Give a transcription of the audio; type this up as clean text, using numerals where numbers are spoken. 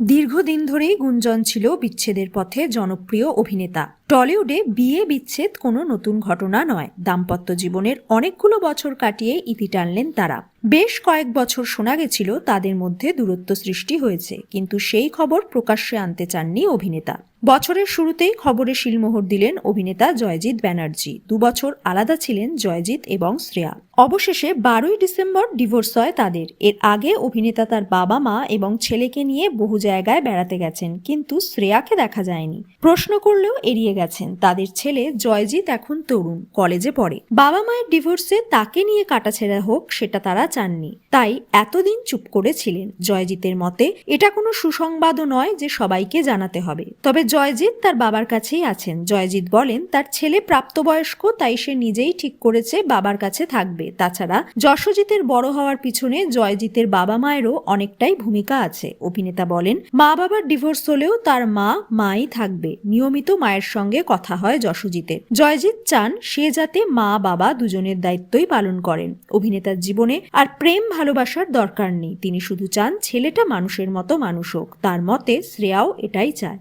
দীর্ঘদিন ধরেই গুঞ্জন ছিল বিচ্ছেদের পথে জনপ্রিয় অভিনেতা। টলিউডে বিয়ে বিচ্ছেদ কোনো নতুন ঘটনা নয়। দাম্পত্য জীবনের অনেকগুলো বছর কাটিয়ে ইতি টানলেন তারা। বেশ কয়েক বছর শোনা গেছিল তাদের মধ্যে দূরত্ব সৃষ্টি হয়েছে, কিন্তু সেই খবর প্রকাশ্যে আনতে চাননি অভিনেতা। বছরের শুরুতেই খবরে শিলমোহর দিলেন অভিনেতা জয়জিৎ ব্যানার্জি। 2 বছর আলাদা ছিলেন জয়জিৎ এবং শ্রেয়া। অবশেষে 12ই ডিসেম্বর ডিভোর্স হয় তাদের। এর আগে অভিনেতা তার বাবা মা এবং ছেলেকে নিয়ে বহু জায়গায় বেড়াতে গেছেন, কিন্তু শ্রেয়াকে দেখা যায়নি। প্রশ্ন করলেও এড়িয়ে গেছেন। তাদের ছেলে জয়জিৎ এখন তরুণ, কলেজে পড়ে। বাবা মায়ের ডিভোর্সে তাকে নিয়ে কাটাছেঁড়া হোক সেটা তারা চাননি, তাই এতদিন চুপ করেছিলেন। জয়জিতের মতে এটা কোনো সুসংবাদও নয় যে সবাইকে জানাতে হবে। তবে জয়জিৎ তার বাবার কাছেই আছেন। জয়জিৎ বলেন তার ছেলে প্রাপ্তবয়স্ক, তাই সে নিজেই ঠিক করেছে বাবার কাছে থাকবে। তাছাড়া যশজিতের বড় হওয়ার পিছনে জয়জিতের বাবা মায়েরও অনেকটাই ভূমিকা আছে। অভিনেতা বলেন মা বাবার ডিভোর্স হলেও তার মাই থাকবে। নিয়মিত মায়ের সঙ্গে কথা হয় যশজিতের। জয়জিৎ চান সে যাতে মা বাবা দুজনের দায়িত্বই পালন করেন। অভিনেতার জীবনে আর প্রেম ভালোবাসার দরকার নেই। তিনি শুধু চান ছেলেটা মানুষের মতো মানুষ হোক। তার মতে শ্রেয়াও এটাই চায়।